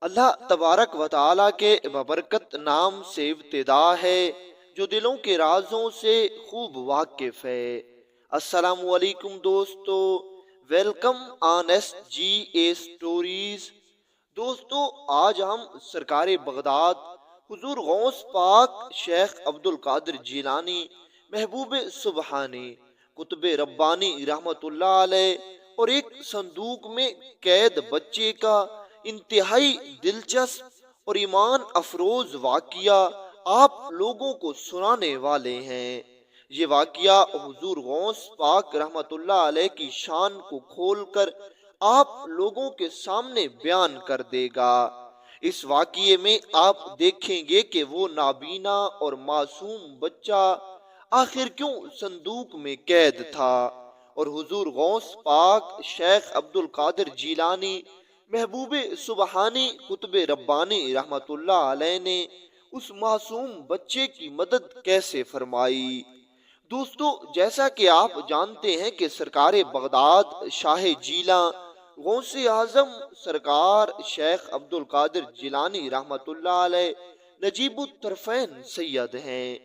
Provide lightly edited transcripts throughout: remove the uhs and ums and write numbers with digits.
اللہ تبارک و تعالیٰ کے ببرکت نام سے ابتدا ہے جو دلوں کے رازوں سے خوب واقف ہے۔ السلام علیکم دوستو، welcome on S G A stories. دوستو، آج ہم سرکار بغداد حضور غوث پاک شیخ عبد القادر جیلانی محبوب سبحانی قطب ربانی رحمت اللہ علیہ اور ایک صندوق میں قید بچے کا انتہائی دلچسپ اور ایمان افروز واقعہ آپ لوگوں کو سنانے والے ہیں۔ یہ واقعہ حضور غوث پاک رحمت اللہ علیہ کی شان کو کھول کر آپ لوگوں کے سامنے بیان کر دے گا۔ اس واقعے میں آپ دیکھیں گے کہ وہ نابینا اور معصوم بچہ آخر کیوں صندوق میں قید تھا، اور حضور غوث پاک شیخ عبد القادر جیلانی محبوب سبحانی قطب ربانی رحمت اللہ علیہ نے اس معصوم بچے کی مدد کیسے فرمائی۔ دوستو، جیسا کہ آپ جانتے ہیں کہ سرکار بغداد شاہ جیلاں غوث اعظم سرکار شیخ عبد القادر جیلانی رحمت اللہ علیہ نجیب الطرفین سید ہیں،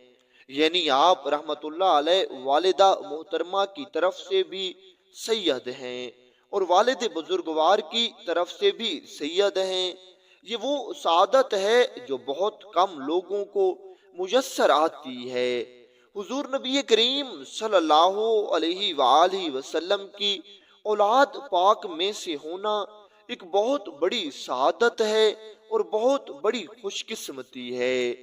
یعنی آپ رحمت اللہ علیہ والدہ محترمہ کی طرف سے بھی سید ہیں اور والد بزرگوار کی طرف سے بھی سید ہیں۔ یہ وہ سعادت ہے جو بہت کم لوگوں کو میسر آتی ہے۔ حضور نبی کریم صلی اللہ علیہ وآلہ وسلم کی اولاد پاک میں سے ہونا ایک بہت بڑی سعادت ہے اور بہت بڑی خوش قسمتی ہے۔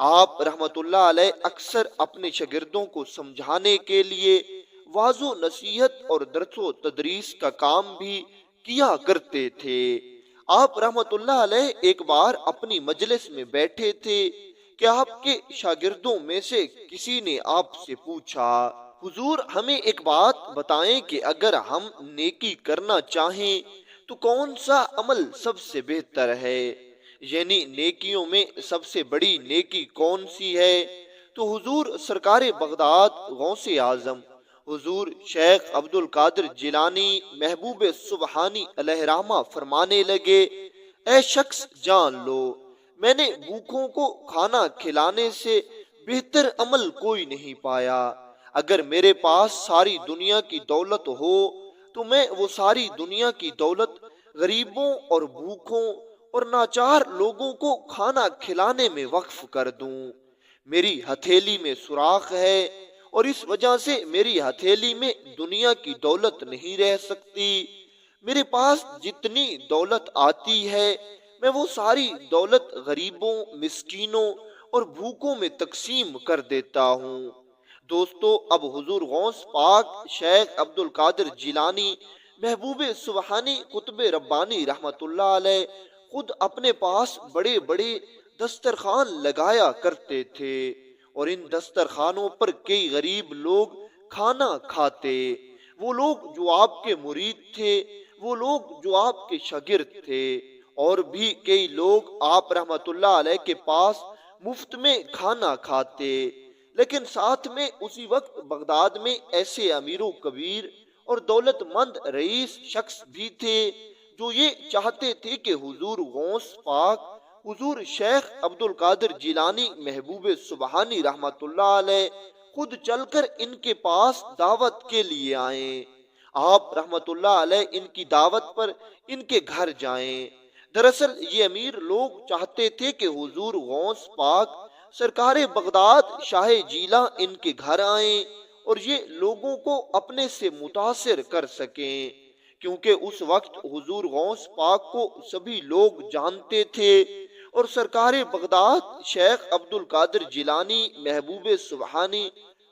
آپ رحمت اللہ علیہ اکثر اپنے شاگردوں کو سمجھانے کے لیے واعظ و نصیحت اور درس و تدریس کا کام بھی کیا کرتے تھے۔ آپ رحمت اللہ علیہ ایک بار اپنی مجلس میں بیٹھے تھے کہ آپ کے شاگردوں میں سے کسی نے آپ سے پوچھا، حضور ہمیں ایک بات بتائیں کہ اگر ہم نیکی کرنا چاہیں تو کون سا عمل سب سے بہتر ہے، یعنی نیکیوں میں سب سے بڑی نیکی کون سی ہے؟ تو حضور سرکار بغداد غوث اعظم حضور شیخ عبد القادر جیلانی محبوب سبحانی علیہ رحمہ فرمانے لگے، اے شخص جان لو، میں نے بھوکوں کو کھانا کھلانے سے بہتر عمل کوئی نہیں پایا۔ اگر میرے پاس ساری دنیا کی دولت ہو تو میں وہ ساری دنیا کی دولت غریبوں اور بھوکوں اور ناچار لوگوں کو کھانا کھلانے میں وقف کر دوں۔ میری ہتھیلی میں سوراخ ہے اور اس وجہ سے میری ہتھیلی میں دنیا کی دولت نہیں رہ سکتی۔ میرے پاس جتنی دولت آتی ہے میں وہ ساری دولت غریبوں، مسکینوں اور بھوکوں میں تقسیم کر دیتا ہوں۔ دوستو، اب حضور غوث پاک شیخ عبد القادر جیلانی محبوب سبحانی قطب ربانی رحمت اللہ علیہ خود اپنے پاس بڑے بڑے دسترخوان لگایا کرتے تھے اور ان دسترخوانوں پر کئی غریب لوگ کھانا کھاتے۔ وہ لوگ جو آپ کے مرید تھے، وہ لوگ جو آپ کے شاگرد تھے، اور بھی کئی لوگ آپ رحمت اللہ علیہ کے پاس مفت میں کھانا کھاتے۔ لیکن ساتھ میں اسی وقت بغداد میں ایسے امیر و کبیر اور دولت مند رئیس شخص بھی تھے جو یہ چاہتے تھے کہ حضور غوث پاک حضور شیخ عبد القادر جیلانی محبوب سبحانی رحمت اللہ علیہ خود چل کر ان کے پاس دعوت کے لیے آئیں۔ آپ رحمت اللہ علیہ ان کی دعوت پر ان کے گھر جائیں۔ دراصل یہ امیر لوگ چاہتے تھے کہ حضور غوث پاک سرکار بغداد شاہ جیلاں ان کے گھر آئیں اور یہ لوگوں کو اپنے سے متاثر کر سکیں، کیونکہ اس وقت حضور غوث پاک کو سبھی لوگ جانتے تھے اور سرکار بغداد شیخ عبد القادر جیلانی محبوب سبحانی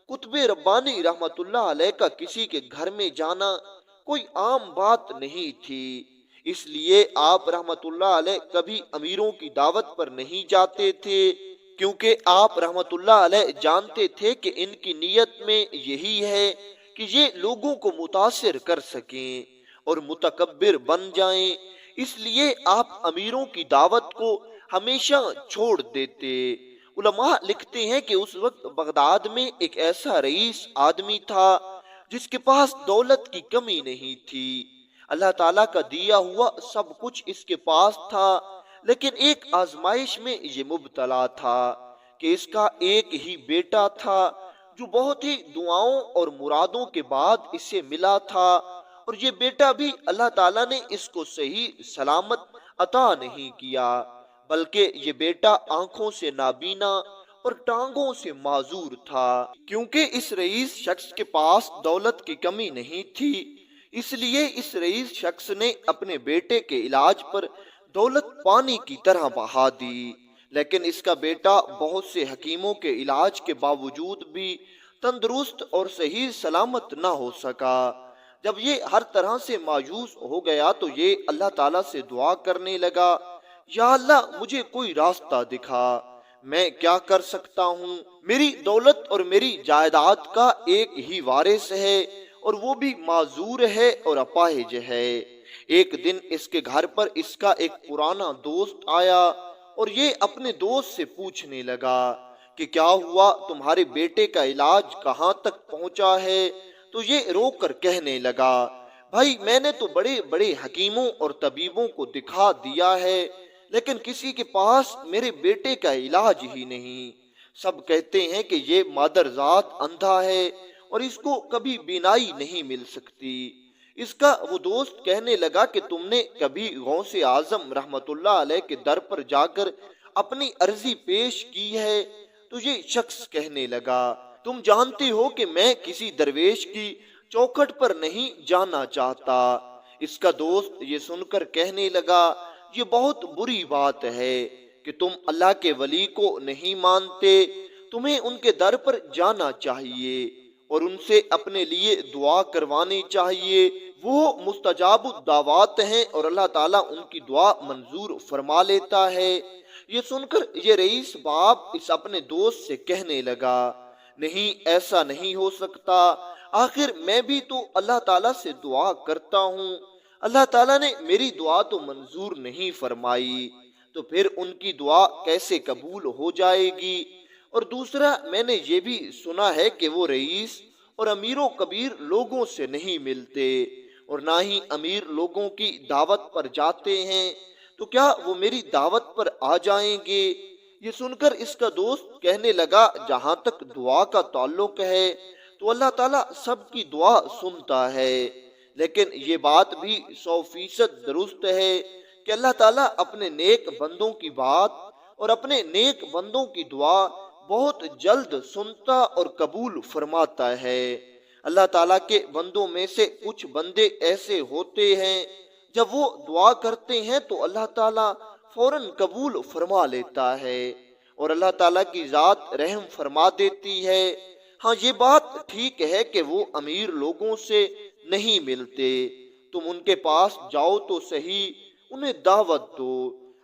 قطب ربانی رحمت اللہ علیہ کا کسی کے گھر میں جانا کوئی عام بات نہیں تھی۔ اس لیے آپ رحمت اللہ علیہ کبھی امیروں کی دعوت پر نہیں جاتے تھے، کیونکہ آپ رحمت اللہ علیہ جانتے تھے کہ ان کی نیت میں یہی ہے کہ یہ لوگوں کو متاثر کر سکیں اور متکبر بن جائیں۔ اس لیے آپ امیروں کی دعوت کو ہمیشہ چھوڑ دیتے۔ علماء لکھتے ہیں کہ اس وقت بغداد میں ایک ایسا رئیس آدمی تھا جس کے پاس دولت کی کمی نہیں تھی۔ اللہ تعالیٰ کا دیا ہوا سب کچھ اس کے پاس تھا، لیکن ایک آزمائش میں یہ مبتلا تھا کہ اس کا ایک ہی بیٹا تھا جو بہت ہی دعاؤں اور مرادوں کے بعد اسے ملا تھا، اور یہ بیٹا بھی اللہ تعالیٰ نے اس کو صحیح سلامت عطا نہیں کیا، بلکہ یہ بیٹا آنکھوں سے نابینا اور ٹانگوں سے معذور تھا۔ کیونکہ اس رئیس شخص کے پاس دولت کی کمی نہیں تھی، اس لیے اس رئیس شخص نے اپنے بیٹے کے علاج پر دولت پانی کی طرح بہا دی، لیکن اس کا بیٹا بہت سے حکیموں کے علاج کے باوجود بھی تندرست اور صحیح سلامت نہ ہو سکا۔ جب یہ ہر طرح سے مایوس ہو گیا تو یہ اللہ تعالیٰ سے دعا کرنے لگا، یا اللہ مجھے کوئی راستہ دکھا، میں کیا کر سکتا ہوں؟ میری دولت اور میری جائیداد کا ایک ہی وارث ہے، اور وہ بھی معذور ہے اور اپاہج ہے۔ ایک دن اس کے گھر پر اس کا ایک پرانا دوست آیا اور یہ اپنے دوست سے پوچھنے لگا کہ کیا ہوا، تمہارے بیٹے کا علاج کہاں تک پہنچا ہے؟ تو یہ رو کر کہنے لگا، بھائی میں نے تو بڑے بڑے حکیموں اور طبیبوں کو دکھا دیا ہے، لیکن کسی کے پاس میرے بیٹے کا علاج ہی نہیں۔ سب کہتے ہیں کہ یہ مادرزاد اندھا ہے اور اس کو کبھی بینائی نہیں مل سکتی۔ اس کا وہ دوست کہنے لگا کہ تم نے کبھی غوث اعظم رحمت اللہ علیہ کے در پر جا کر اپنی عرضی پیش کی ہے؟ تو یہ شخص کہنے لگا، تم جانتے ہو کہ میں کسی درویش کی چوکھٹ پر نہیں جانا چاہتا۔ اس کا دوست یہ سن کر کہنے لگا، یہ بہت بری بات ہے کہ تم اللہ کے ولی کو نہیں مانتے، تمہیں ان کے در پر جانا چاہیے اور ان سے اپنے لیے دعا کروانی چاہیے، وہ مستجاب الدعوات ہیں اور اللہ تعالیٰ ان کی دعا منظور فرما لیتا ہے۔ یہ سن کر یہ رئیس باپ اس اپنے دوست سے کہنے لگا، نہیں ایسا نہیں ہو سکتا، آخر میں بھی تو اللہ تعالیٰ سے دعا کرتا ہوں، اللہ تعالیٰ نے میری دعا تو منظور نہیں فرمائی، تو پھر ان کی دعا کیسے قبول ہو جائے گی؟ اور دوسرا میں نے یہ بھی سنا ہے کہ وہ رئیس اور امیر و کبیر لوگوں سے نہیں ملتے اور نہ ہی امیر لوگوں کی دعوت پر جاتے ہیں، تو کیا وہ میری دعوت پر آ جائیں گے؟ یہ سن کر اس کا دوست کہنے لگا، جہاں تک دعا کا تعلق ہے تو اللہ تعالیٰ سب کی دعا سنتا ہے، لیکن یہ بات بھی 100% درست ہے کہ اللہ تعالیٰ اپنے نیک بندوں کی بات اور اپنے نیک بندوں کی دعا بہت جلد سنتا اور قبول فرماتا ہے۔ اللہ تعالیٰ کے بندوں میں سے کچھ بندے ایسے ہوتے ہیں جب وہ دعا کرتے ہیں تو اللہ تعالیٰ فوراً قبول فرما لیتا ہے اور اللہ تعالیٰ کی ذات رحم فرما دیتی ہے۔ ہاں یہ بات ٹھیک ہے کہ وہ امیر لوگوں سے نہیں ملتے، تم ان کے پاس جاؤ تو صحیح، انہیں دعوت دو،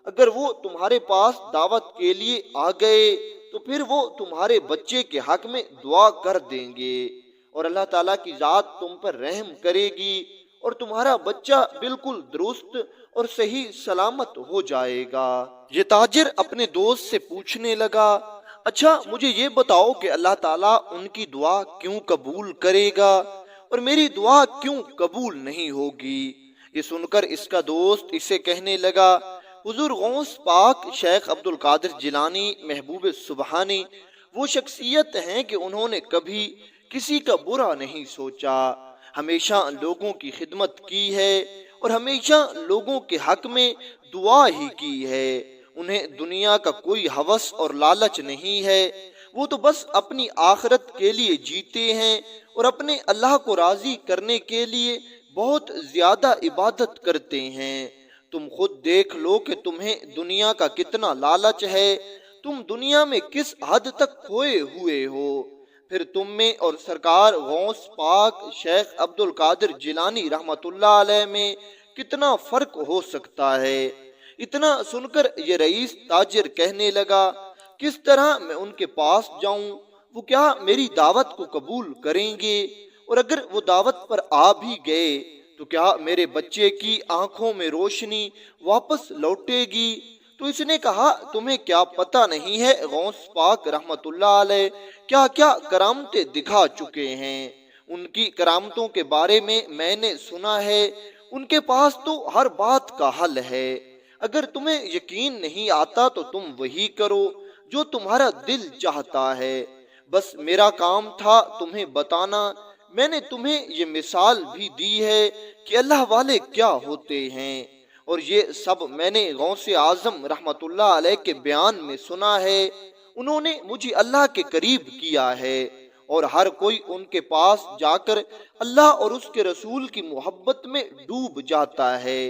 اگر وہ تمہارے پاس دعوت کے لیے آ گئے تو پھر وہ تمہارے بچے کے حق میں دعا کر دیں گے اور اللہ تعالیٰ کی ذات تم پر رحم کرے گی اور تمہارا بچہ بالکل درست اور صحیح سلامت ہو جائے گا۔ یہ تاجر اپنے دوست سے پوچھنے لگا، اچھا مجھے یہ بتاؤ کہ اللہ تعالیٰ ان کی دعا کیوں قبول کرے گا اور میری دعا کیوں قبول نہیں ہوگی؟ یہ سن کر اس کا دوست اسے کہنے لگا، حضور غوث پاک شیخ عبد القادر جیلانی محبوب سبحانی وہ شخصیت ہیں کہ انہوں نے کبھی کسی کا برا نہیں سوچا، ہمیشہ لوگوں کی خدمت کی ہے اور ہمیشہ لوگوں کے حق میں دعا ہی کی ہے، انہیں دنیا کا کوئی ہوس اور لالچ نہیں ہے، وہ تو بس اپنی آخرت کے لیے جیتے ہیں اور اپنے اللہ کو راضی کرنے کے لیے بہت زیادہ عبادت کرتے ہیں۔ تم خود دیکھ لو کہ تمہیں دنیا کا کتنا لالچ ہے، تم دنیا میں کس حد تک کھوئے ہوئے ہو، پھر تم میں اور سرکار غوث پاک شیخ عبد القادر جیلانی رحمت اللہ علیہ میں کتنا فرق ہو سکتا ہے۔ اتنا سن کر یہ رئیس تاجر کہنے لگا، کس طرح میں ان کے پاس جاؤں؟ وہ کیا میری دعوت کو قبول کریں گے؟ اور اگر وہ دعوت پر آ بھی گئے تو کیا میرے بچے کی آنکھوں میں روشنی واپس لوٹے گی؟ تو اس نے کہا، تمہیں کیا پتہ نہیں ہے غوث پاک رحمت اللہ علیہ کیا کیا کرامتیں دکھا چکے ہیں، ان کی کرامتوں کے بارے میں نے سنا ہے، ان کے پاس تو ہر بات کا حل ہے، اگر تمہیں یقین نہیں آتا تو تم وہی کرو جو تمہارا دل چاہتا ہے، بس میرا کام تھا تمہیں بتانا۔ میں نے تمہیں یہ مثال بھی دی ہے کہ اللہ والے کیا ہوتے ہیں، اور یہ سب میں نے غوث اعظم رحمت اللہ علیہ کے بیان میں سنا ہے۔ انہوں نے مجھے اللہ کے قریب کیا ہے، اور ہر کوئی ان کے پاس جا کر اللہ اور اس کے رسول کی محبت میں ڈوب جاتا ہے۔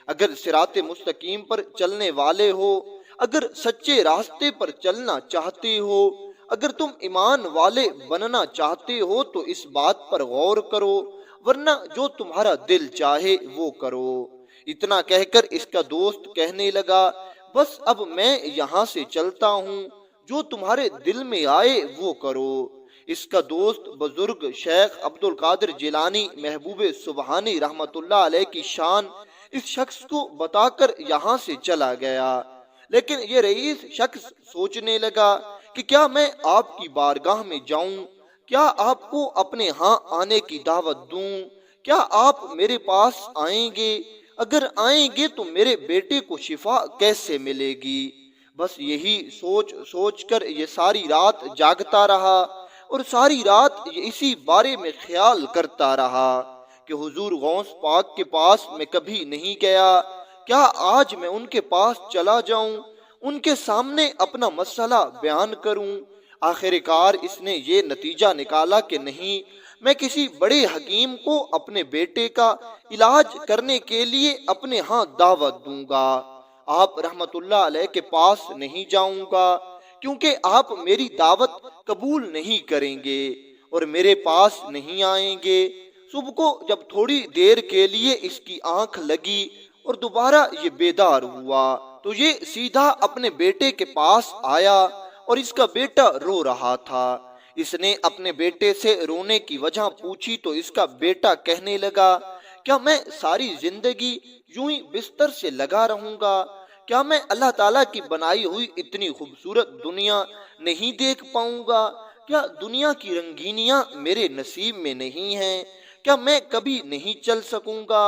اگر صراط مستقیم پر چلنے والے ہو، اگر سچے راستے پر چلنا چاہتے ہو، اگر تم ایمان والے بننا چاہتے ہو تو اس بات پر غور کرو، ورنہ جو تمہارا دل چاہے وہ کرو۔ اتنا کہہ کر اس کا دوست کہنے لگا، بس اب میں یہاں سے چلتا ہوں، جو تمہارے دل میں آئے وہ کرو۔ اس کا دوست بزرگ شیخ عبد القادر جیلانی محبوب سبحانی رحمت اللہ علیہ کی شان اس شخص کو بتا کر یہاں سے چلا گیا۔ لیکن یہ رئیس شخص سوچنے لگا کہ کیا میں آپ کی بارگاہ میں جاؤں، کیا آپ کو اپنے ہاں آنے کی دعوت دوں، کیا آپ میرے پاس آئیں گے؟ اگر آئیں گے تو میرے بیٹے کو شفا کیسے ملے گی؟ بس یہی سوچ سوچ کر یہ ساری رات جاگتا رہا، اور ساری رات یہ اسی بارے میں خیال کرتا رہا کہ حضور غوث پاک کے پاس میں کبھی نہیں گیا، کیا آج میں ان کے پاس چلا جاؤں، ان کے سامنے اپنا مسئلہ بیان کروں؟ آخر کار اس نے یہ نتیجہ نکالا کہ نہیں، میں کسی بڑے حکیم کو اپنے بیٹے کا علاج کرنے کے لیے اپنے ہاں دعوت دوں گا۔ آپ رحمت اللہ علیہ کے پاس نہیں جاؤں گا، کیونکہ آپ میری دعوت قبول نہیں کریں گے اور میرے پاس نہیں آئیں گے۔ صبح کو جب تھوڑی دیر کے لیے اس کی آنکھ لگی اور دوبارہ یہ بیدار ہوا تو یہ سیدھا اپنے بیٹے کے پاس آیا، اور اس کا بیٹا رو رہا تھا۔ اس نے اپنے بیٹے سے رونے کی وجہ پوچھی تو اس کا بیٹا کہنے لگا، کیا میں ساری زندگی یوں ہی بستر سے لگا رہوں گا؟ کیا میں اللہ تعالیٰ کی بنائی ہوئی اتنی خوبصورت دنیا نہیں دیکھ پاؤں گا؟ کیا دنیا کی رنگینیاں میرے نصیب میں نہیں ہیں؟ کیا میں کبھی نہیں چل سکوں گا؟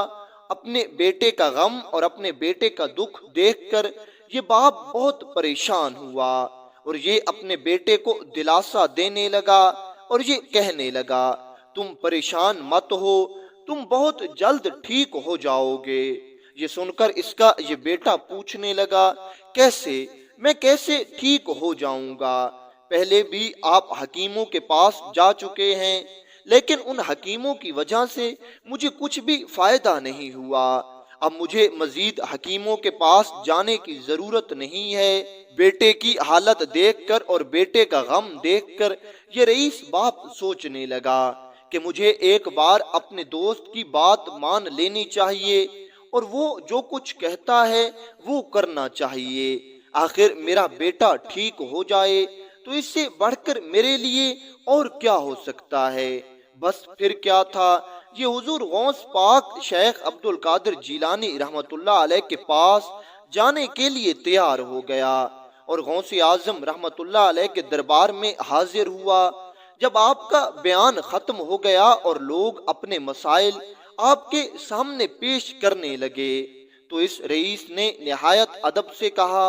اپنے بیٹے کا غم اور اپنے بیٹے کا دکھ دیکھ کر یہ باپ بہت پریشان ہوا، اور یہ اپنے بیٹے کو دلاسا دینے لگا اور یہ کہنے لگا، تم پریشان مت ہو، تم بہت جلد ٹھیک ہو جاؤ گے۔ یہ سن کر اس کا یہ بیٹا پوچھنے لگا، کیسے؟ میں کیسے ٹھیک ہو جاؤں گا؟ پہلے بھی آپ حکیموں کے پاس جا چکے ہیں، لیکن ان حکیموں کی وجہ سے مجھے کچھ بھی فائدہ نہیں ہوا۔ اب مجھے مزید حکیموں کے پاس جانے کی ضرورت نہیں ہے۔ بیٹے کی حالت دیکھ کر اور بیٹے کا غم دیکھ کر یہ رئیس باپ سوچنے لگا کہ مجھے ایک بار اپنے دوست کی بات مان لینی چاہیے، اور وہ جو کچھ کہتا ہے وہ کرنا چاہیے۔ آخر میرا بیٹا ٹھیک ہو جائے تو اس سے بڑھ کر میرے لیے اور کیا ہو سکتا ہے؟ بس پھر کیا تھا، یہ حضور غوث پاک شیخ عبد القادر جیلانی رحمت اللہ علیہ کے پاس جانے کے لیے تیار ہو گیا اور غوث اعظم رحمت اللہ علیہ کے دربار میں حاضر ہوا۔ جب آپ کا بیان ختم ہو گیا اور لوگ اپنے مسائل آپ کے سامنے پیش کرنے لگے تو اس رئیس نے نہایت ادب سے کہا،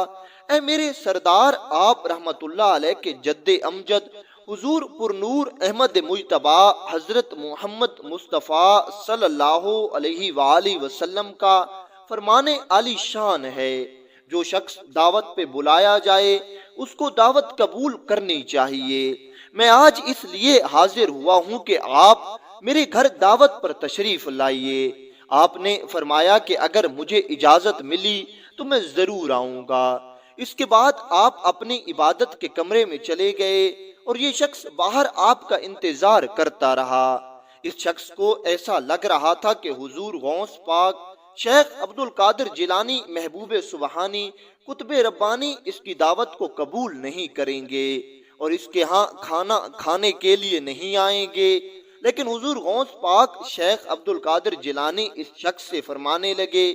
اے میرے سردار، آپ رحمت اللہ علیہ کے جد امجد حضور پر نور احمد مجتبی حضرت محمد مصطفیٰ صلی اللہ علیہ وآلہ وسلم کا فرمان عالی شان ہے، جو شخص دعوت پہ بلایا جائے اس کو دعوت قبول کرنی چاہیے۔ میں آج اس لیے حاضر ہوا ہوں کہ آپ میرے گھر دعوت پر تشریف لائیے۔ آپ نے فرمایا کہ اگر مجھے اجازت ملی تو میں ضرور آؤں گا۔ اس کے بعد آپ اپنی عبادت کے کمرے میں چلے گئے اور یہ شخص باہر آپ کا انتظار کرتا رہا۔ اس شخص کو ایسا لگ رہا تھا کہ حضور غوث پاک شیخ عبد القادر جیلانی محبوب سبحانی قطب ربانی اس کی دعوت کو قبول نہیں کریں گے اور اس کے ہاں کھانا کھانے کے لیے نہیں آئیں گے۔ لیکن حضور غوث پاک شیخ عبد القادر جیلانی اس شخص سے فرمانے لگے،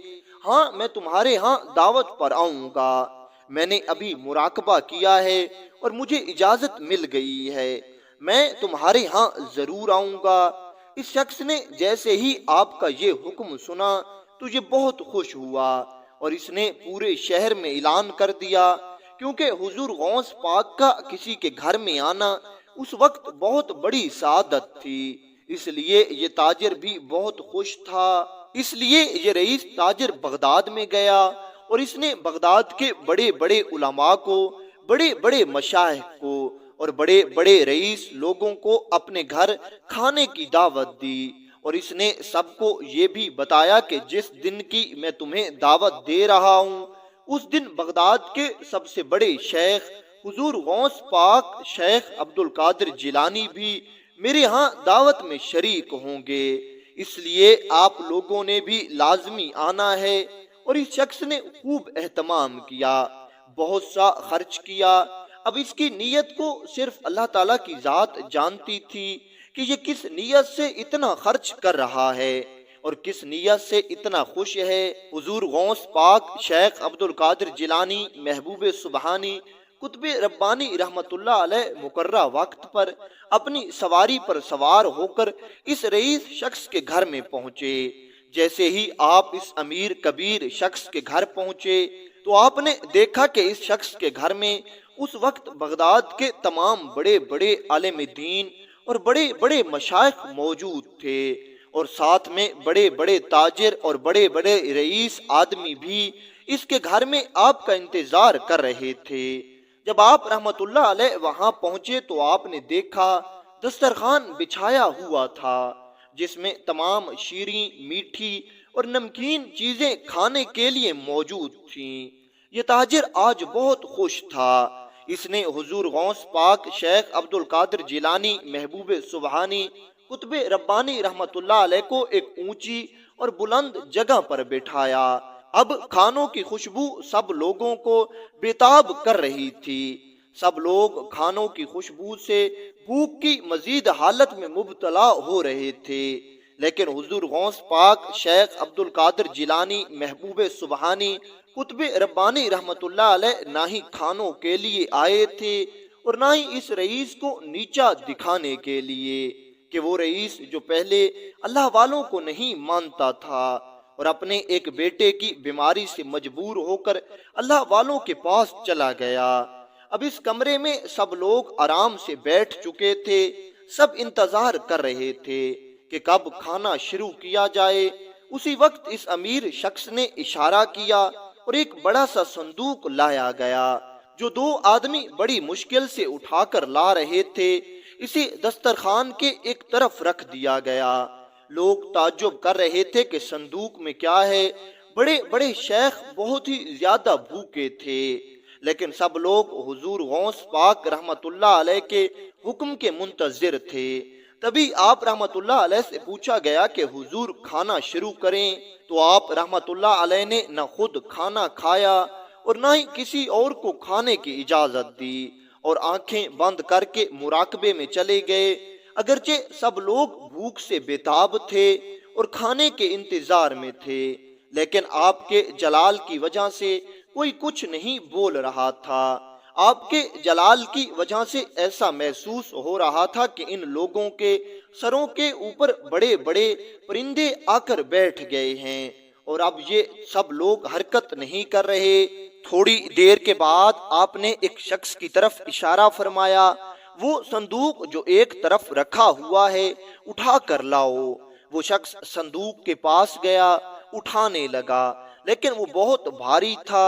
ہاں میں تمہارے ہاں دعوت پر آؤں گا، میں نے ابھی مراقبہ کیا ہے اور مجھے اجازت مل گئی ہے، میں تمہارے ہاں ضرور آؤں گا۔ اس شخص نے جیسے ہی آپ کا یہ حکم سنا تو یہ بہت خوش ہوا اور اس نے پورے شہر میں اعلان کر دیا، کیونکہ حضور غوث پاک کا کسی کے گھر میں آنا اس وقت بہت بڑی سعادت تھی، اس لیے یہ تاجر بھی بہت خوش تھا۔ اس لیے یہ رئیس تاجر بغداد میں گیا اور اس نے بغداد کے بڑے بڑے علماء کو، بڑے بڑے مشائخ کو اور بڑے بڑے رئیس لوگوں کو اپنے گھر کھانے کی دعوت دی، اور اس نے سب کو یہ بھی بتایا کہ جس دن کی میں تمہیں دعوت دے رہا ہوں اس دن بغداد کے سب سے بڑے شیخ حضور غوث پاک شیخ عبد القادر جیلانی بھی میرے ہاں دعوت میں شریک ہوں گے، اس لیے آپ لوگوں نے بھی لازمی آنا ہے۔ اور اس شخص نے خوب اہتمام کیا، بہت سا خرچ کیا۔ اب اس کی نیت کو صرف اللہ تعالیٰ کی ذات جانتی تھی کہ یہ کس نیت سے اتنا خرچ کر رہا ہے اور کس نیت سے اتنا خوش ہے۔ حضور غوث پاک شیخ عبد القادر جیلانی محبوب سبحانی قطب ربانی رحمت اللہ علیہ مقررہ وقت پر اپنی سواری پر سوار ہو کر اس رئیس شخص کے گھر میں پہنچے۔ جیسے ہی آپ اس امیر کبیر شخص کے گھر پہنچے تو آپ نے دیکھا کہ اس شخص کے گھر میں اس وقت بغداد کے تمام بڑے بڑے عالم دین اور بڑے بڑے مشائخ موجود تھے، اور ساتھ میں بڑے بڑے تاجر اور بڑے بڑے رئیس آدمی بھی اس کے گھر میں آپ کا انتظار کر رہے تھے۔ جب آپ رحمت اللہ علیہ وہاں پہنچے تو آپ نے دیکھا دسترخوان بچھایا ہوا تھا جس میں تمام شیریں، میٹھی اور نمکین چیزیں کھانے کے لیے موجود تھیں۔ یہ تاجر آج بہت خوش تھا۔ اس نے حضور غوث پاک شیخ عبد القادر جیلانی محبوب سبحانی قطب ربانی رحمت اللہ علیہ کو ایک اونچی اور بلند جگہ پر بٹھایا۔ اب کھانوں کی خوشبو سب لوگوں کو بےتاب کر رہی تھی۔ سب لوگ کھانوں کی خوشبو سے بھوک کی مزید حالت میں مبتلا ہو رہے تھے، لیکن حضور غوث پاک شیخ عبد القادر جیلانی محبوب سبحانی قطب ربانی رحمت اللہ علیہ نہ ہی کھانوں کے لیے آئے تھے اور نہ ہی اس رئیس کو نیچا دکھانے کے لیے کہ وہ رئیس جو پہلے اللہ والوں کو نہیں مانتا تھا اور اپنے ایک بیٹے کی بیماری سے مجبور ہو کر اللہ والوں کے پاس چلا گیا۔ اب اس کمرے میں سب لوگ آرام سے بیٹھ چکے تھے، سب انتظار کر رہے تھے کہ کب کھانا شروع کیا جائے۔ اسی وقت اس امیر شخص نے اشارہ کیا اور ایک بڑا سا صندوق لایا گیا جو دو آدمی بڑی مشکل سے اٹھا کر لا رہے تھے۔ اسے دسترخوان کے ایک طرف رکھ دیا گیا۔ لوگ تعجب کر رہے تھے کہ صندوق میں کیا ہے۔ بڑے بڑے شیخ بہت ہی زیادہ بھوکے تھے، لیکن سب لوگ حضور غوث پاک رحمت اللہ علیہ کے حکم کے منتظر تھے۔ تبھی آپ رحمت اللہ علیہ سے پوچھا گیا کہ حضور کھانا شروع کریں، تو آپ رحمت اللہ علیہ نے نہ خود کھانا کھایا اور نہ ہی کسی اور کو کھانے کی اجازت دی اور آنکھیں بند کر کے مراقبے میں چلے گئے۔ اگرچہ سب لوگ بھوک سے بےتاب تھے اور کھانے کے انتظار میں تھے، لیکن آپ کے جلال کی وجہ سے کوئی کچھ نہیں بول رہا تھا۔ آپ کے جلال کی وجہ سے ایسا محسوس ہو رہا تھا کہ ان لوگوں کے سروں کے اوپر بڑے بڑے پرندے آ کر بیٹھ گئے ہیں اور اب یہ سب لوگ حرکت نہیں کر رہے۔ تھوڑی دیر کے بعد آپ نے ایک شخص کی طرف اشارہ فرمایا، وہ صندوق جو ایک طرف رکھا ہوا ہے اٹھا کر لاؤ۔ وہ شخص صندوق کے پاس گیا، اٹھانے لگا، لیکن وہ بہت بھاری تھا۔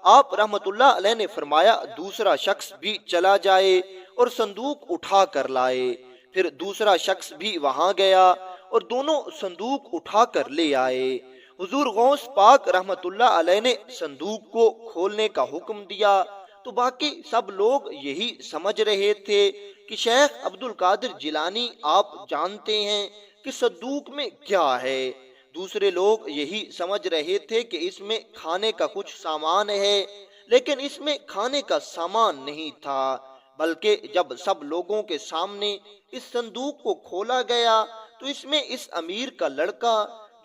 آپ رحمت اللہ علیہ نے فرمایا دوسرا شخص بھی چلا جائے اور صندوق اٹھا کر لائے۔ پھر دوسرا شخص بھی وہاں گیا اور دونوں صندوق اٹھا کر لے آئے۔ حضور غوث پاک رحمت اللہ علیہ نے صندوق کو کھولنے کا حکم دیا تو باقی سب لوگ یہی سمجھ رہے تھے کہ شیخ عبد القادر جیلانی آپ جانتے ہیں کہ صندوق میں کیا ہے۔ دوسرے لوگ یہی سمجھ رہے تھے کہ اس میں کھانے کا کچھ سامان ہے، لیکن اس میں کھانے کا سامان نہیں تھا، بلکہ جب سب لوگوں کے سامنے اس صندوق کو کھولا گیا تو اس میں اس امیر کا لڑکا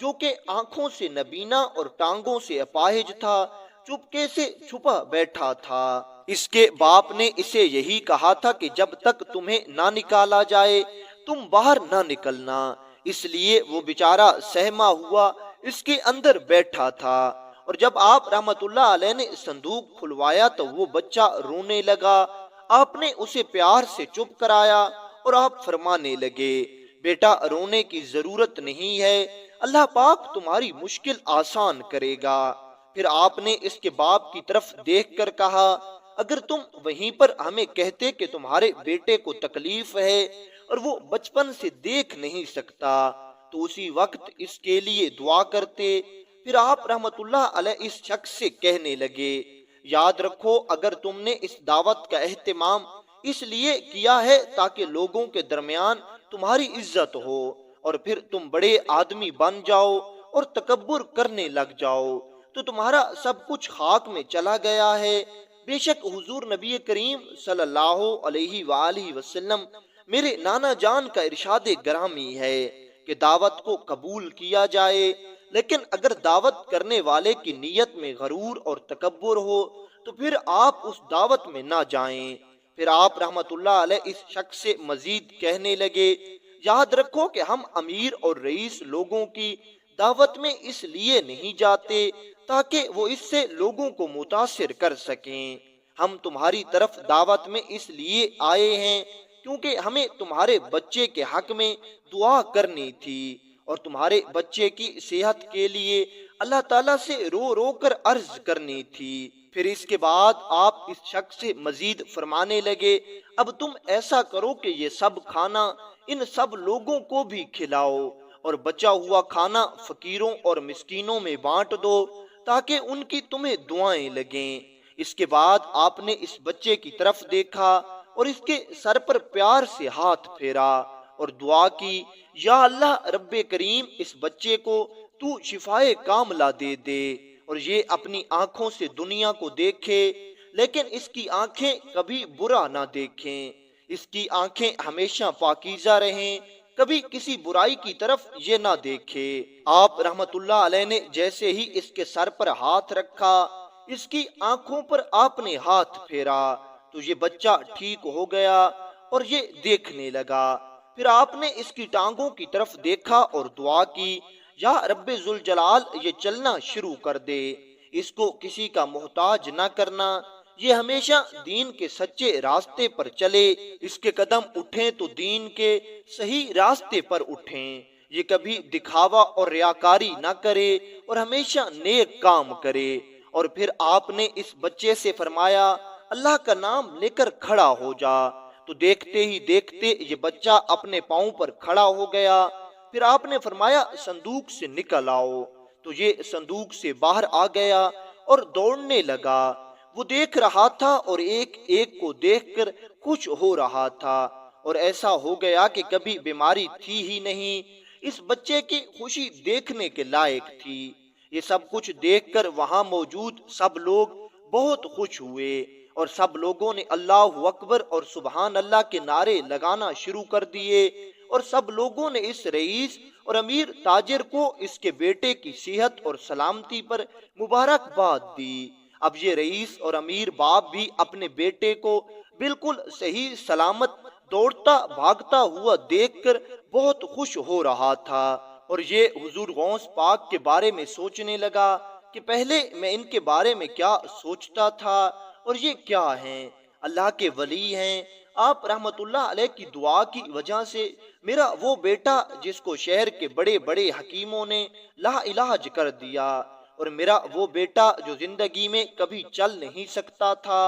جو کہ آنکھوں سے نبینا اور ٹانگوں سے اپاہج تھا چپکے سے چھپا بیٹھا تھا۔ اس کے باپ نے اسے یہی کہا تھا کہ جب تک تمہیں نہ نکالا جائے تم باہر نہ نکلنا، اس لیے وہ بیچارہ سہما ہوا اس کے اندر بیٹھا تھا اور جب آپ رحمت اللہ علیہ نے صندوق کھلوایا تو وہ بچہ رونے لگا۔ آپ نے اسے پیار سے چپ کرایا اور آپ فرمانے لگے، بیٹا رونے کی ضرورت نہیں ہے، اللہ پاک تمہاری مشکل آسان کرے گا۔ پھر آپ نے اس کے باپ کی طرف دیکھ کر کہا، اگر تم وہیں پر ہمیں کہتے کہ تمہارے بیٹے کو تکلیف ہے اور وہ بچپن سے دیکھ نہیں سکتا تو اسی وقت اس کے لیے دعا کرتے۔ پھر آپ رحمت اللہ علیہ اس شخص سے کہنے لگے، یاد رکھو اگر تم نے اس دعوت کا اہتمام اس لیے کیا ہے تاکہ لوگوں کے درمیان تمہاری عزت ہو اور پھر تم بڑے آدمی بن جاؤ اور تکبر کرنے لگ جاؤ تو تمہارا سب کچھ خاک میں چلا گیا ہے۔ بے شک حضور نبی کریم صلی اللہ علیہ وآلہ وسلم میرے نانا جان کا ارشاد گرامی ہے کہ دعوت کو قبول کیا جائے، لیکن اگر دعوت کرنے والے کی نیت میں غرور اور تکبر ہو تو پھر آپ اس دعوت میں نہ جائیں۔ پھر آپ رحمت اللہ علیہ اس شخص سے مزید کہنے لگے، یاد رکھو کہ ہم امیر اور رئیس لوگوں کی دعوت میں اس لیے نہیں جاتے تاکہ وہ اس سے لوگوں کو متاثر کر سکیں، ہم تمہاری طرف دعوت میں اس لیے آئے ہیں کیونکہ ہمیں تمہارے بچے کے حق میں دعا کرنی تھی اور تمہارے بچے کی صحت کے لیے اللہ تعالیٰ سے رو رو کر عرض کرنی تھی۔ پھر اس کے بعد آپ اس شخص سے مزید فرمانے لگے، اب تم ایسا کرو کہ یہ سب کھانا ان سب لوگوں کو بھی کھلاؤ اور بچا ہوا کھانا فقیروں اور مسکینوں میں بانٹ دو تاکہ ان کی تمہیں دعائیں لگیں۔ اس کے بعد آپ نے اس بچے کی طرف دیکھا اور اس کے سر پر پیار سے ہاتھ پھیرا اور دعا کی، یا اللہ رب کریم اس بچے کو تو شفائے کاملہ دے دے اور یہ اپنی آنکھوں سے دنیا کو دیکھے لیکن اس کی آنکھیں کبھی برا نہ دیکھیں، اس کی آنکھیں ہمیشہ پاکیزہ رہیں، کبھی کسی برائی کی طرف یہ نہ دیکھے۔ آپ رحمت اللہ علیہ نے جیسے ہی اس کے سر پر ہاتھ رکھا، اس کی آنکھوں پر آپ نے ہاتھ پھیرا تو یہ بچہ ٹھیک ہو گیا اور یہ دیکھنے لگا۔ پھر آپ نے اس کی ٹانگوں کی طرف دیکھا اور دعا کی، یا رب ذوالجلال یہ چلنا شروع کر دے، اس کو کسی کا محتاج نہ کرنا، یہ ہمیشہ دین کے سچے راستے پر چلے، اس کے قدم اٹھیں تو دین کے صحیح راستے پر اٹھیں، یہ کبھی دکھاوا اور ریاکاری نہ کرے اور ہمیشہ نیک کام کرے۔ اور پھر آپ نے اس بچے سے فرمایا، اللہ کا نام لے کر کھڑا ہو جا، تو دیکھتے ہی دیکھتے یہ بچہ اپنے پاؤں پر کھڑا ہو گیا۔ پھر آپ نے فرمایا صندوق سے نکل آؤ، تو یہ صندوق سے باہر آ گیا اور دوڑنے لگا، وہ دیکھ رہا تھا اور ایک ایک کو دیکھ کر خوش ہو رہا تھا اور ایسا ہو گیا کہ کبھی بیماری تھی ہی نہیں، اس بچے کی خوشی دیکھنے کے لائق تھی۔ یہ سب کچھ دیکھ کر وہاں موجود سب لوگ بہت خوش ہوئے اور سب لوگوں نے اللہ اکبر اور سبحان اللہ کے نعرے لگانا شروع کر دیے اور سب لوگوں نے اس رئیس اور امیر تاجر کو اس کے بیٹے کی صحت اور سلامتی پر مبارکباد دی۔ اب یہ رئیس اور امیر باپ بھی اپنے بیٹے کو بالکل صحیح سلامت دوڑتا بھاگتا ہوا دیکھ کر بہت خوش ہو رہا تھا اور یہ حضور غوث پاک کے بارے میں سوچنے لگا کہ پہلے میں ان کے بارے میں کیا سوچتا تھا اور یہ کیا ہیں، اللہ کے ولی ہیں۔ آپ رحمت اللہ علیہ کی دعا کی وجہ سے میرا وہ بیٹا جس کو شہر کے بڑے بڑے حکیموں نے لا علاج کر دیا، اور میرا وہ بیٹا جو زندگی میں کبھی چل نہیں سکتا تھا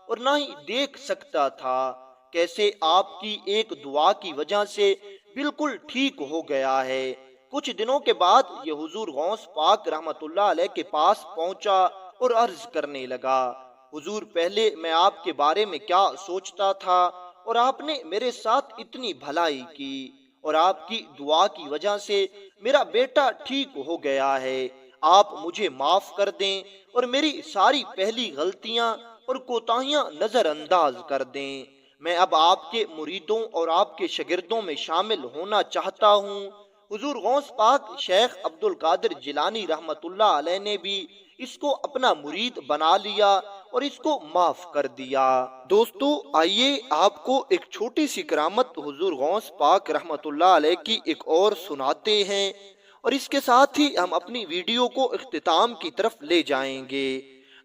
اور نہ ہی دیکھ سکتا تھا، کیسے آپ کی ایک دعا کی وجہ سے بالکل ٹھیک ہو گیا ہے۔ کچھ دنوں کے بعد یہ حضور غوث پاک رحمت اللہ علیہ کے پاس پہنچا اور عرض کرنے لگا، حضور پہلے میں آپ کے بارے میں کیا سوچتا تھا اور آپ نے میرے ساتھ اتنی بھلائی کی اور آپ کی دعا کی وجہ سے میرا بیٹا ٹھیک ہو گیا ہے، آپ مجھے معاف کر دیں اور میری ساری پہلی غلطیاں اور کوتاہیاں نظر انداز کر دیں، میں اب آپ کے مریدوں اور آپ کے شاگردوں میں شامل ہونا چاہتا ہوں۔ حضور غوث پاک شیخ عبد القادر جیلانی رحمت اللہ علیہ نے بھی اس کو اپنا مرید بنا لیا اور اس کو معاف کر دیا۔ دوستو آئیے آپ کو ایک چھوٹی سی کرامت حضور غوث پاک رحمت اللہ علیہ کی ایک اور سناتے ہیں، اور اس کے ساتھ ہی ہم اپنی ویڈیو کو اختتام کی طرف لے جائیں گے۔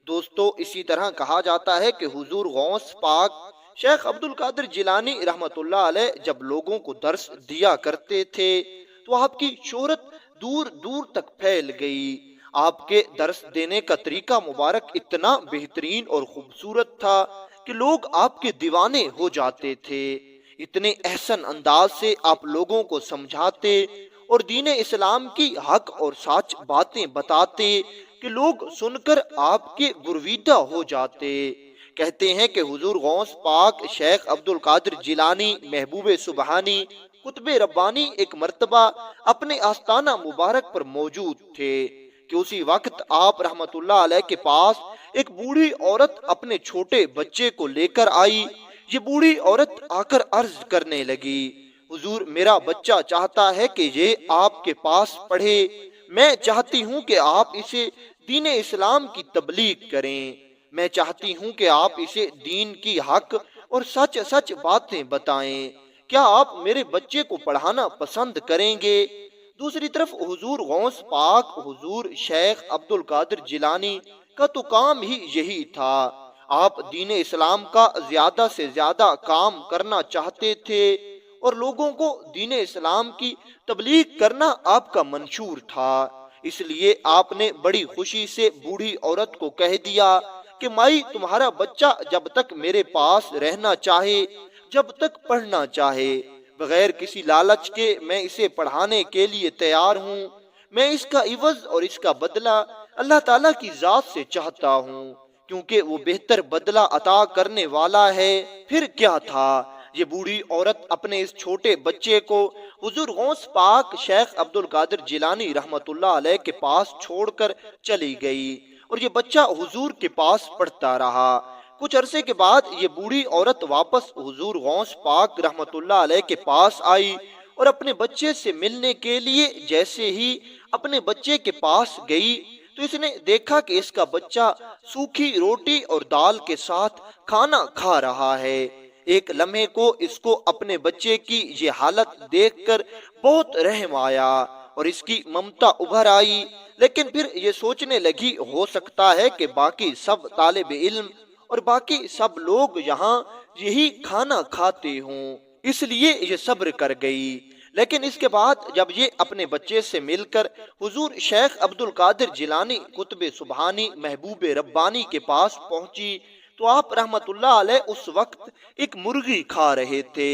دوستو، اسی طرح کہا جاتا ہے کہ حضور غوث پاک شیخ عبد القادر جیلانی رحمت اللہ علیہ جب لوگوں کو درس دیا کرتے تھے تو آپ کی شہرت دور دور تک پھیل گئی۔ آپ کے درس دینے کا طریقہ مبارک اتنا بہترین اور خوبصورت تھا کہ لوگ آپ کے دیوانے ہو جاتے تھے۔ اتنے احسن انداز سے آپ لوگوں کو سمجھاتے اور دین اسلام کی حق اور سچ باتیں بتاتے کہ لوگ سن کر آپ کے گرویدہ ہو جاتے۔ کہتے ہیں کہ حضور غوث پاک شیخ عبد القادر جیلانی محبوب سبحانی قطب ربانی ایک مرتبہ اپنے آستانہ مبارک پر موجود تھے کہ اسی وقت آپ رحمت اللہ علیہ کے پاس ایک بوڑھی عورت اپنے چھوٹے بچے کو لے کر آئی۔ یہ بوڑھی عورت آ کر عرض کرنے لگی، حضور میرا بچہ چاہتا ہے کہ یہ آپ کے پاس پڑھے، میں چاہتی ہوں کہ آپ اسے دین اسلام کی تبلیغ کریں، میں چاہتی ہوں کہ آپ اسے دین کی حق اور سچ سچ باتیں بتائیں، کیا آپ میرے بچے کو پڑھانا پسند کریں گے؟ دوسری طرف حضور غوث پاک حضور شیخ عبد القادر جیلانی کا تو کام ہی یہی تھا۔ آپ دین اسلام کا زیادہ سے زیادہ کام کرنا چاہتے تھے اور لوگوں کو دین اسلام کی تبلیغ کرنا آپ کا منشور تھا۔ اس لیے آپ نے بڑی خوشی سے بوڑھی عورت کو کہہ دیا کہ مائی، تمہارا بچہ جب تک میرے پاس رہنا چاہے، جب تک پڑھنا چاہے، بغیر کسی لالچ کے میں اسے پڑھانے کے لیے تیار ہوں۔ میں اس کا عوض اور اس کا بدلہ اللہ تعالیٰ کی ذات سے چاہتا ہوں، کیونکہ وہ بہتر بدلہ عطا کرنے والا ہے۔ پھر کیا تھا، یہ بوڑھی عورت اپنے اس چھوٹے بچے کو حضور غوث پاک شیخ عبد القادر جیلانی رحمت اللہ علیہ کے پاس چھوڑ کر چلی گئی اور یہ بچہ حضور کے پاس پڑھتا رہا۔ کچھ عرصے کے بعد یہ بوڑھی عورت واپس حضور غوث پاک رحمت اللہ علیہ کے پاس آئی اور اپنے بچے سے ملنے کے لیے جیسے ہی اپنے بچے کے پاس گئی تو اس نے دیکھا کہ اس کا بچہ سوکھی روٹی اور دال کے ساتھ کھانا کھا رہا ہے۔ ایک لمحے کو اس کو اپنے بچے کی یہ حالت دیکھ کر بہت رحم آیا اور اس کی ممتا ابھر آئی، لیکن پھر یہ سوچنے لگی ہو سکتا ہے کہ باقی سب طالب علم اور باقی سب لوگ یہاں یہی کھانا کھاتے ہوں، اس لیے یہ صبر کر گئی۔ لیکن اس کے بعد جب یہ اپنے بچے سے مل کر حضور شیخ عبد القادر جیلانی قطب سبحانی محبوب ربانی کے پاس پہنچی تو آپ رحمت اللہ علیہ اس وقت ایک مرغی کھا رہے تھے۔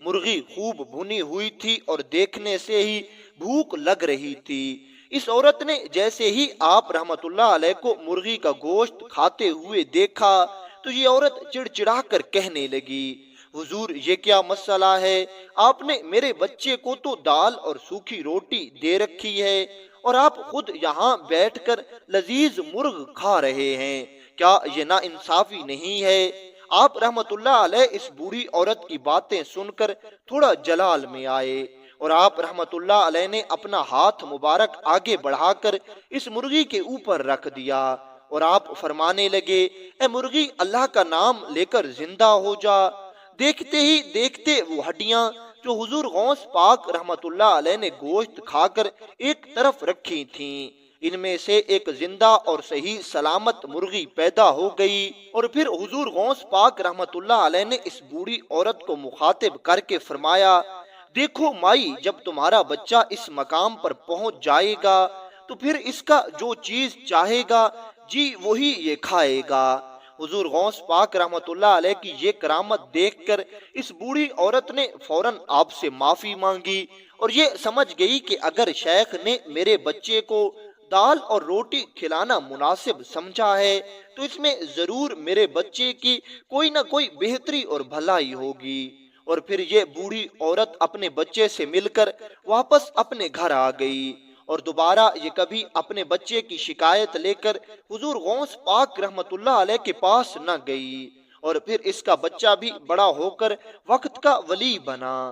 مرغی خوب بھنی ہوئی تھی اور دیکھنے سے ہی بھوک لگ رہی تھی۔ اس عورت نے جیسے ہی آپ رحمت اللہ علیہ کو مرغی کا گوشت کھاتے ہوئے دیکھا تو یہ عورت چڑچڑا کر کہنے لگی، حضور یہ کیا مسئلہ ہے، آپ نے میرے بچے کو تو دال اور سوکھی روٹی دے رکھی ہے اور آپ خود یہاں بیٹھ کر لذیذ مرغ کھا رہے ہیں، کیا یہ نا انصافی نہیں ہے؟ آپ رحمت اللہ علیہ اس بوڑھی عورت کی باتیں سن کر تھوڑا جلال میں آئے اور آپ رحمت اللہ علیہ نے اپنا ہاتھ مبارک آگے بڑھا کر اس مرغی کے اوپر رکھ دیا اور آپ فرمانے لگے، اے مرغی اللہ کا نام لے کر زندہ ہو جا۔ دیکھتے ہی دیکھتے وہ ہڈیاں جو حضور غوث پاک رحمت اللہ علیہ نے گوشت کھا کر ایک طرف رکھی تھیں، ان میں سے ایک زندہ اور صحیح سلامت مرغی پیدا ہو گئی۔ اور پھر حضور غوث پاک رحمت اللہ علیہ نے اس بوڑھی عورت کو مخاطب کر کے فرمایا، دیکھو مائی، جب تمہارا بچہ اس مقام پر پہنچ جائے گا تو پھر اس کا جو چیز چاہے گا جی وہی یہ کھائے گا۔ حضور غوث پاک رحمت اللہ علیہ کی یہ کرامت دیکھ کر اس بوڑھی عورت نے فوراً آپ سے معافی مانگی اور یہ سمجھ گئی کہ اگر شیخ نے میرے بچے کو دال اور روٹی کھلانا مناسب سمجھا ہے تو اس میں ضرور میرے بچے کی کوئی نہ کوئی بہتری اور بھلائی ہوگی۔ اور پھر یہ بوڑھی عورت اپنے بچے سے مل کر واپس اپنے گھر آ گئی اور دوبارہ یہ کبھی اپنے بچے کی شکایت لے کر حضور غوث پاک رحمت اللہ علیہ کے پاس نہ گئی اور پھر اس کا بچہ بھی بڑا ہو کر وقت کا ولی بنا۔